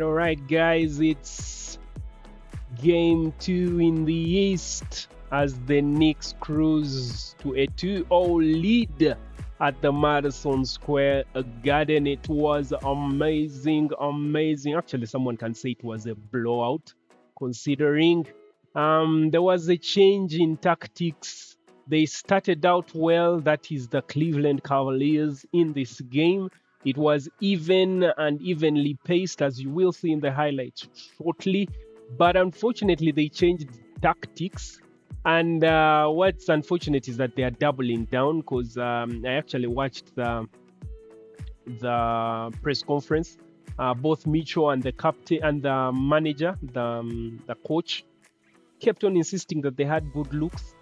All right, guys, it's game 2 in the East as the Knicks cruise to a 2-0 lead at the Madison Square Garden. It was amazing. Actually, someone can say it was a blowout, considering there was a change in tactics. They started out well, that is the Cleveland Cavaliers, in this game. It was even and evenly paced, as you will see in the highlights shortly. But unfortunately, they changed tactics. And what's unfortunate is that they are doubling down, because I actually watched the press conference. Both Mitchell and the captain and the manager, the coach, kept on insisting that they had good looks,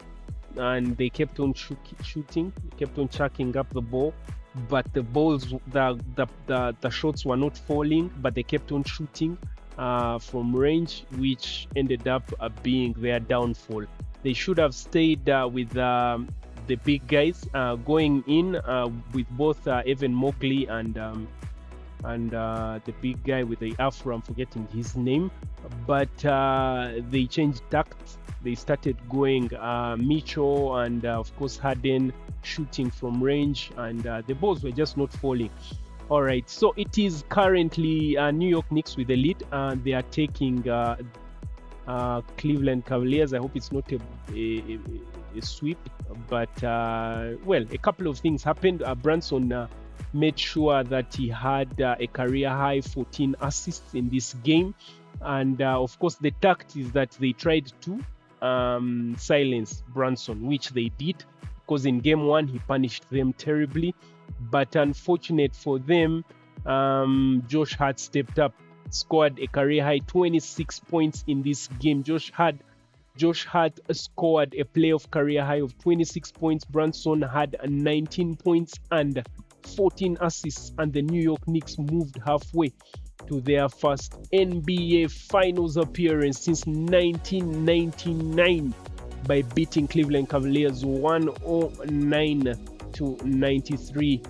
and they kept on shooting, kept on chucking up the ball. But the balls, the shots were not falling, but they kept on shooting from range, which ended up being their downfall. They should have stayed with the big guys going in with both Evan Mobley and the big guy with the afro, I'm forgetting his name. But they changed tactics. They started going Mitchell and of course Harden shooting from range, and the balls were just not falling. All right, so it is currently New York Knicks with the lead, and they are taking Cleveland Cavaliers. I hope it's not a sweep, but well, a couple of things happened. Brunson made sure that he had a career high 14 assists in this game, and of course the tact is that they tried to silence Brunson, which they did, because in game 1 he punished them terribly. But unfortunate for them, Josh Hart stepped up, scored a career high 26 points in this game. Josh Hart scored a playoff career high of 26 points. Brunson had 19 points and 14 assists, and the New York Knicks moved halfway to their first NBA Finals appearance since 1999 by beating Cleveland Cavaliers 109-93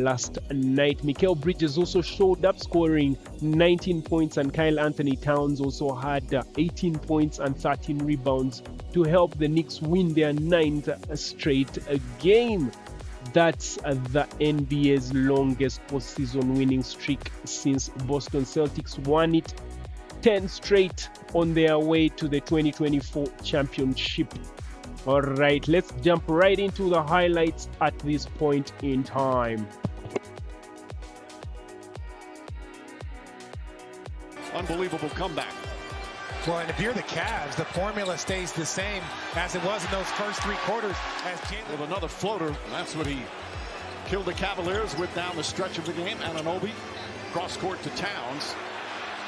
last night. Mikal Bridges also showed up, scoring 19 points, and Kyle Anthony Towns also had 18 points and 13 rebounds to help the Knicks win their 9th straight game. That's the NBA's longest postseason winning streak since Boston Celtics won it 10 straight on their way to the 2024 championship. All right, let's jump right into the highlights at this point in time. Unbelievable comeback. Well, and if you're the Cavs, the formula stays the same as it was in those first 3 quarters. With another floater, and that's what he killed the Cavaliers with down the stretch of the game. Anunoby, cross court to Towns.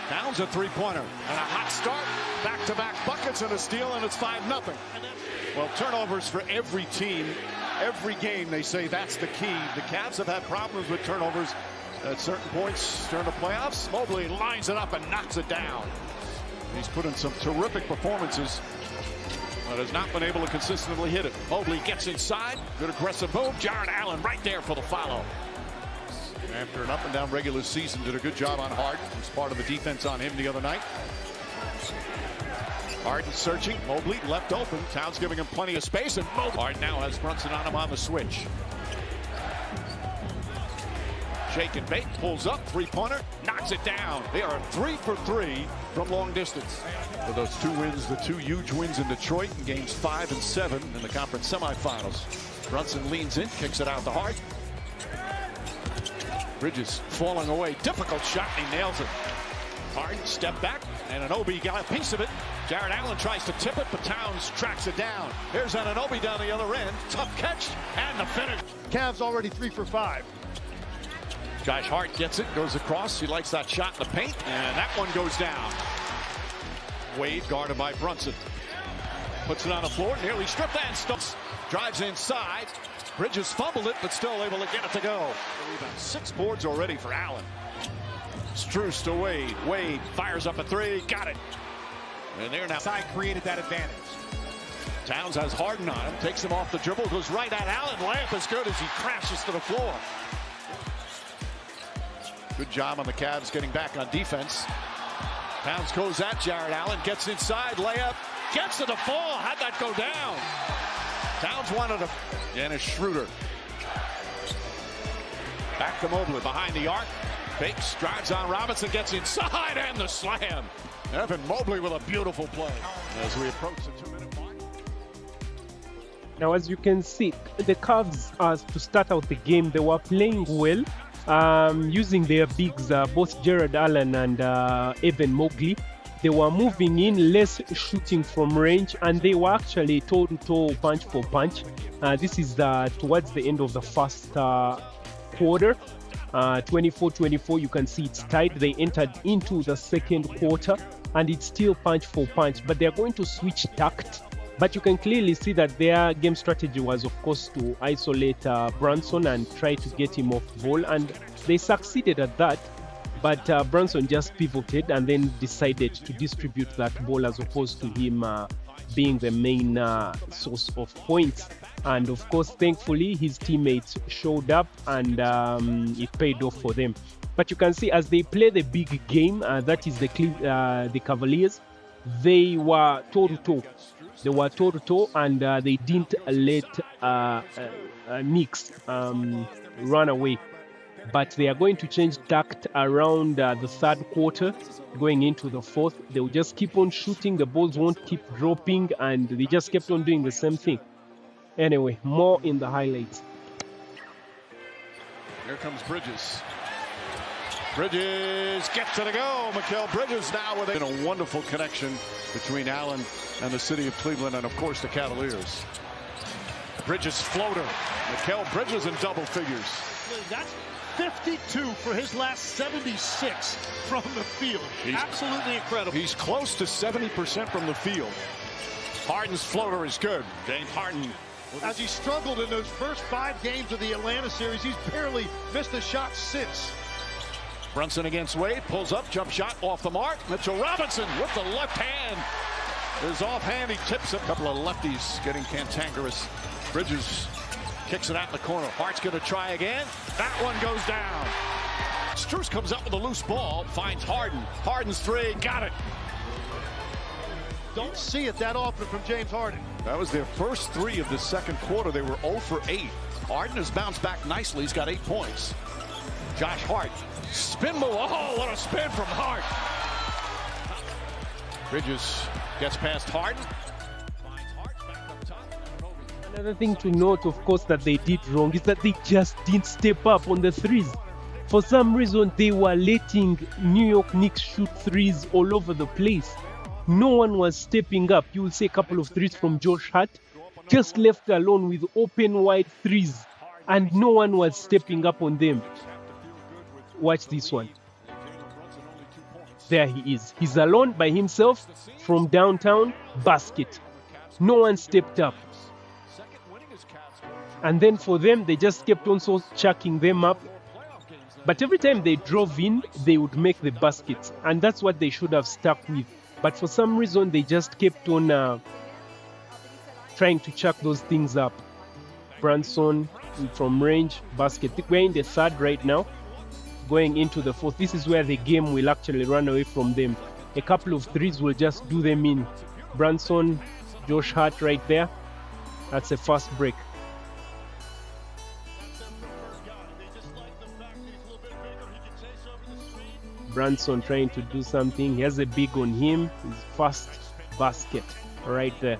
Towns a three-pointer and a hot start. Back-to-back buckets and a steal, and it's 5-0. Well, turnovers for every team, every game, they say that's the key. The Cavs have had problems with turnovers at certain points during the playoffs. Mobley lines it up and knocks it down. He's put in some terrific performances, but has not been able to consistently hit it. Mobley gets inside. Good aggressive move. Jarrett Allen right there for the follow. After an up-and-down regular season, did a good job on Hart. Was part of the defense on him the other night. Hart is searching. Mobley left open. Towns giving him plenty of space, and Hart now has Brunson on him on the switch. Shake and bake, pulls up, three-pointer, knocks it down. They are 3 for 3 from long distance. For those 2 wins, the 2 huge wins in Detroit in games 5 and 7 in the conference semifinals. Brunson leans in, kicks it out to Hart. Bridges falling away, difficult shot, and he nails it. Hart step back, and Anunoby got a piece of it. Jarrett Allen tries to tip it, but Towns tracks it down. Here's Anunoby down the other end. Tough catch, and the finish. Cavs already 3 for 5. Josh Hart gets it, goes across. He likes that shot in the paint, and that one goes down. Wade guarded by Brunson. Puts it on the floor, nearly stripped and stops. Drives inside. Bridges fumbled it, but still able to get it to go. 6 boards already for Allen. Strus to Wade. Wade fires up a 3, got it. And they're now. Side created that advantage. Towns has Harden on him, takes him off the dribble, goes right at Allen. Layup is good as he crashes to the floor. Good job on the Cavs getting back on defense. Towns goes at Jared Allen, gets inside, layup, gets to the fall. How'd that go down? Towns wanted to. Dennis Schroeder. Back to Mobley behind the arc. Fakes, drives on Robinson, gets inside, and the slam. Evan Mobley with a beautiful play as we approach the 2-minute mark. Now, as you can see, the Cavs, to start out the game, they were playing well, using their bigs, both Jared Allen and Evan Mobley. They were moving in, less shooting from range, and they were actually toe-to-toe, punch for punch. This is towards the end of the first quarter. 24-24, you can see it's tight. They entered into the second quarter, and it's still punch for punch, but they're going to switch tact. But you can clearly see that their game strategy was, of course, to isolate Brunson and try to get him off ball, and they succeeded at that. But Brunson just pivoted and then decided to distribute that ball as opposed to him being the main source of points. And of course, thankfully, his teammates showed up and it paid off for them. But you can see as they play the big game, that is the Cavaliers, they were toe-to-toe. They were toe-to-toe, and they didn't let Knicks run away. But they are going to change tact around the third quarter, going into the fourth. They will just keep on shooting, the balls won't keep dropping, and they just kept on doing the same thing. Anyway, more in the highlights. Here comes Bridges. Bridges gets it to go. Mikal Bridges now with a wonderful connection between Allen and the city of Cleveland and, of course, the Cavaliers. Bridges floater. Mikal Bridges in double figures. That's 52 for his last 76 from the field. Absolutely incredible. He's close to 70% from the field. Harden's floater is good. James Harden. As he struggled in those first 5 games of the Atlanta series, he's barely missed a shot since. Brunson against Wade, pulls up, jump shot off the mark. Mitchell Robinson with the left hand. His offhand, he tips it. A couple of lefties getting cantankerous. Bridges kicks it out in the corner. Hart's going to try again. That one goes down. Strus comes up with a loose ball, finds Harden. Harden's three, got it. Don't see it that often from James Harden. That was their first 3 of the second quarter. They were 0 for 8. Harden has bounced back nicely. He's got 8 points. Josh Hart. Spin move. Oh, what a spin from Hart. Bridges gets past Harden. Another thing to note, of course, that they did wrong is that they just didn't step up on the threes. For some reason, they were letting New York Knicks shoot threes all over the place. No one was stepping up. You will see a couple of threes from Josh Hart, just left alone with open wide threes, and no one was stepping up on them. Watch this one. There he is. He's alone by himself from downtown, basket. No one stepped up. And then for them, they just kept on chucking them up. But every time they drove in, they would make the baskets. And that's what they should have stuck with. But for some reason, they just kept on trying to chuck those things up. Brunson from range, basket. We're in the third right now, going into the fourth. This is where the game will actually run away from them. A couple of threes will just do them in. Brunson, Josh Hart right there. That's a fast break. Brunson trying to do something. He has a big on him. His fast basket right there.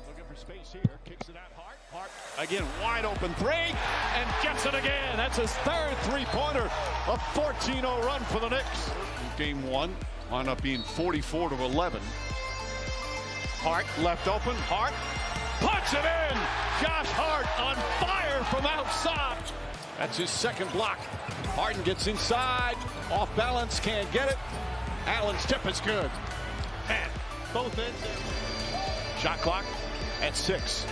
Looking for space here. Kicks it out Hart. Hart again, wide open three, and gets it again. That's his third three-pointer. A 14-0 run for the Knicks. Game 1 wound up being 44-11. Hart left open. Hart puts it in. Josh Hart on fire from outside. That's his second block. Harden gets inside, off balance, can't get it. Allen's tip is good. Man, both ends. Shot clock at 6.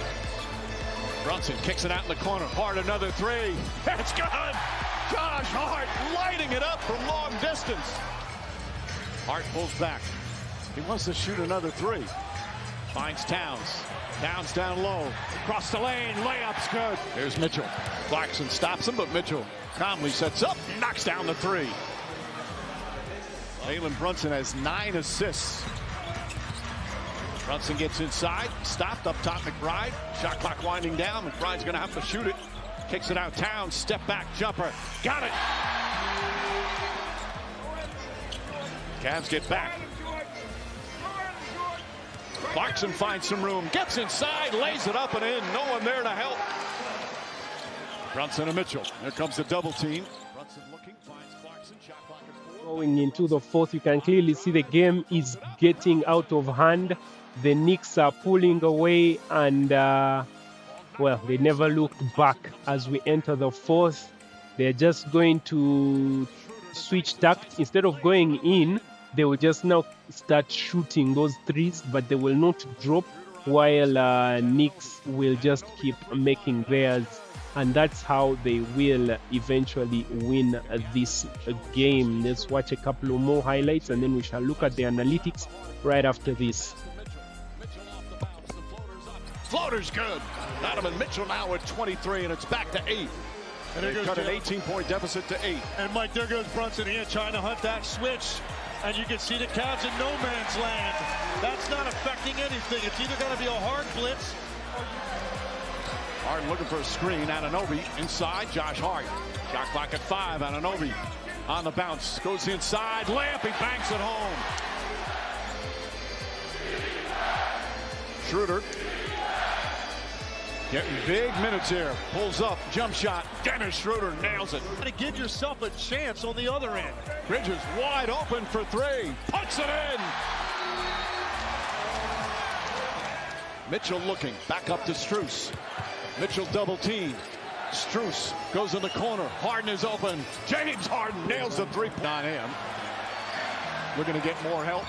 Brunson kicks it out in the corner. Hart another three. It's good. Josh Hart lighting it up from long distance. Hart pulls back. He wants to shoot another three. Finds Towns. Towns down low. Across the lane. Layup's good. There's Mitchell. Clarkson stops him, but Mitchell calmly sets up, knocks down the three. Jalen Brunson has 9 assists. Brunson gets inside, stopped up top McBride. Shot clock winding down. McBride's going to have to shoot it. Kicks it out Towns. Step back jumper. Got it. Cavs get back. Clarkson finds some room. Gets inside. Lays it up and in. No one there to help. Brunson and Mitchell. Here comes the double team. Brunson looking. Finds Clarkson. Shot clock at 4. Going into the fourth, you can clearly see the game is getting out of hand. The Knicks are pulling away, and well, they never looked back as we enter the fourth. They're just going to switch tact. Instead of going in, they will just now start shooting those threes, but they will not drop, while Knicks will just keep making theirs. And that's how they will eventually win this game. Let's watch a couple of more highlights, and then we shall look at the analytics right after this. Floater's good. Donovan Mitchell now with 23, and it's back to 8. And they cut an 18-point deficit to 8. And Mike, there goes Brunson here trying to hunt that switch. And you can see the Cavs in no man's land. That's not affecting anything. It's either going to be a hard blitz. Hart looking for a screen. Anunoby inside. Josh Hart. Shot clock at 5. Anunoby on the bounce. Goes inside. Lamp. He banks it home. Schroeder. Getting big minutes here. Pulls up. Jump shot. Dennis Schroeder nails it. To give yourself a chance on the other end. Bridges wide open for 3. Puts it in. Mitchell looking. Back up to Strus. Mitchell double team. Strus goes in the corner. Harden is open. James Harden nails the 3. 9 a.m. Looking to get more help.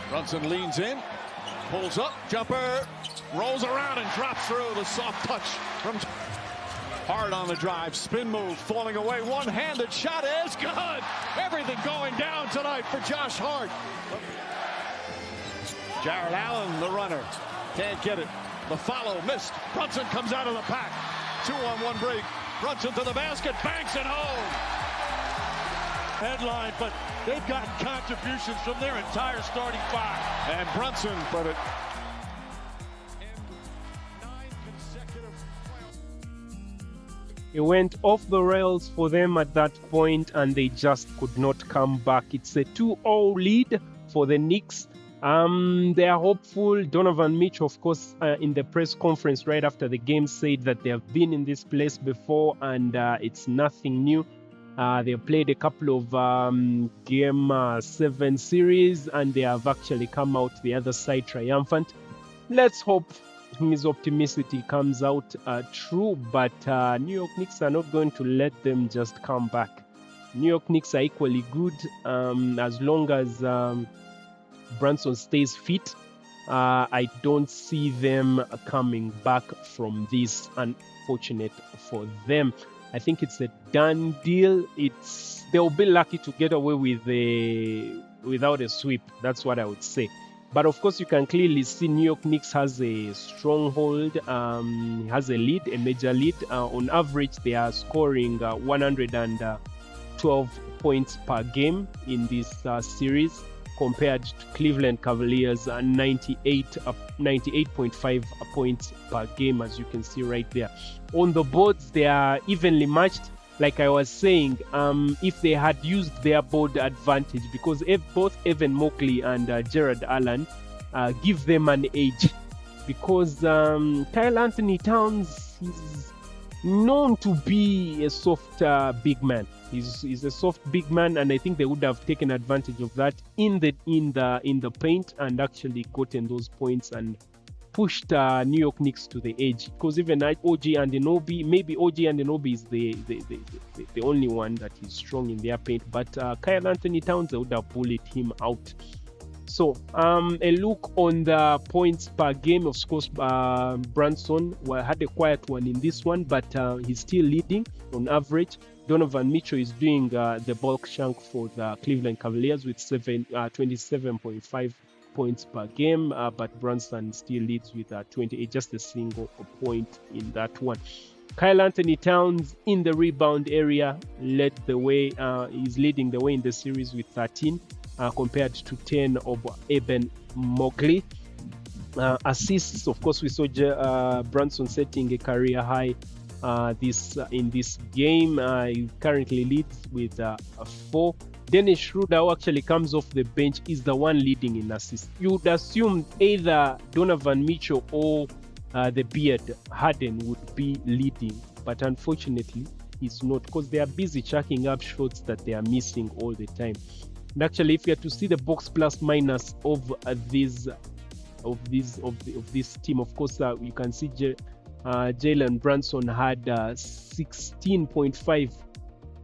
Brunson leans in. Pulls up. Jumper. Rolls around and drops through. The soft touch from Hart on the drive. Spin move. Falling away. One-handed shot is good. Everything going down tonight for Josh Hart. Jared Allen, the runner. Can't get it. The follow missed. Brunson comes out of the pack. 2-on-1 break. Brunson to the basket. Banks it home. Headline, but they've gotten contributions from their entire starting 5. And Brunson, but it. It went off the rails for them at that point, and they just could not come back. It's a 2-0 lead for the Knicks. They are hopeful. Donovan Mitchell, of course, in the press conference right after the game said that they have been in this place before, and it's nothing new. They have played a couple of Game 7 series, and they have actually come out the other side triumphant. Let's hope his optimistic comes out true, but New York Knicks are not going to let them just come back. New York Knicks are equally good as long as Brunson stays fit. I don't see them coming back from this. Unfortunate for them. I think it's a done deal. They'll be lucky to get away without a sweep. That's what I would say. But of course, you can clearly see New York Knicks has a stronghold, has a lead, a major lead. On average, they are scoring 112 points per game in this series, compared to Cleveland Cavaliers 98.5 points per game, as you can see right there. On the boards, they are evenly matched. Like I was saying, if they had used their board advantage, because both Evan Mobley and Jared Allen give them an edge, because Kyle Anthony Towns is known to be a soft big man. He's a soft big man, and I think they would have taken advantage of that in the paint and actually gotten those points and pushed New York Knicks to the edge. Because even OG Anunoby, maybe OG Anunoby is the only one that is strong in their paint, but Kyle Anthony Towns, they would have bullied him out. So a look on the points per game. Of course, Brunson had a quiet one in this one, but he's still leading on average. Donovan Mitchell is doing the bulk chunk for the Cleveland Cavaliers with 27.5 points per game, but Brunson still leads with 28, just a single point in that one. Kyle Anthony Towns in the rebound area led the way. He's leading the way in the series with 13. compared to 10 of Evan Mobley. Assists, of course, we saw Brunson setting a career high in this game. He currently leads with 4. Dennis Schroeder, who actually comes off the bench, is the one leading in assists. You would assume either Donovan Mitchell or the beard Harden would be leading, but unfortunately he's not, because they are busy chucking up shots that they are missing all the time. And actually, if you are to see the box plus minus of this team, of course, you can see Jalen Brunson had 16.5.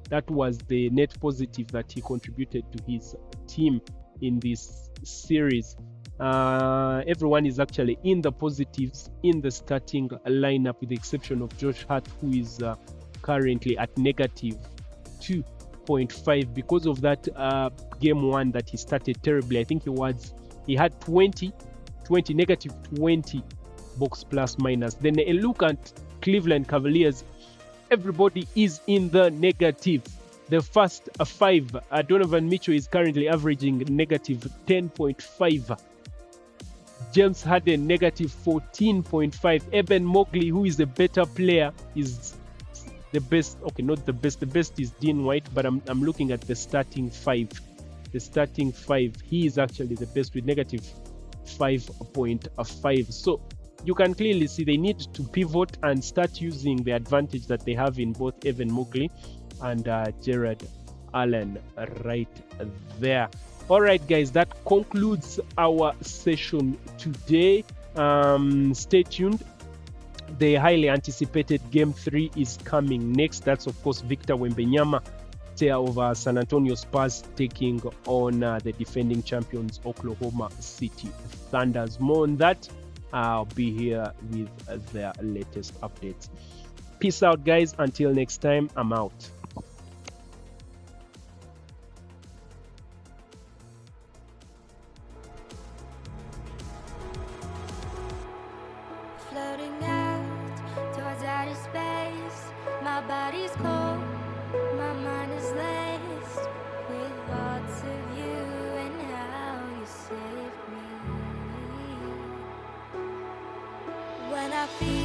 That was the net positive that he contributed to his team in this series. Everyone is actually in the positives in the starting lineup, with the exception of Josh Hart, who is currently at negative 2.5 because of that game 1 that he started terribly. I think he had negative 20 box plus minus. Then a look at Cleveland Cavaliers. Everybody is in the negative. The first 5, Donovan Mitchell is currently averaging negative 10.5. James Harden negative 14.5. Evan Mobley, who is a better player, is the best. Okay, not the best. The best is Dean White, but I'm looking at the starting 5. The starting 5, he is actually the best with negative 5.5. So you can clearly see they need to pivot and start using the advantage that they have in both Evan Mobley and Jared Allen right there. All right, guys, that concludes our session today. Stay tuned. The highly anticipated Game 3 is coming next. That's, of course, Victor Wembanyama of San Antonio Spurs taking on the defending champions Oklahoma City Thunders. More on that, I'll be here with their latest updates. Peace out, guys. Until next time, I'm out. Floating out towards outer space, my body's cold, my mind is laced with thoughts of you and how you saved me. When I feel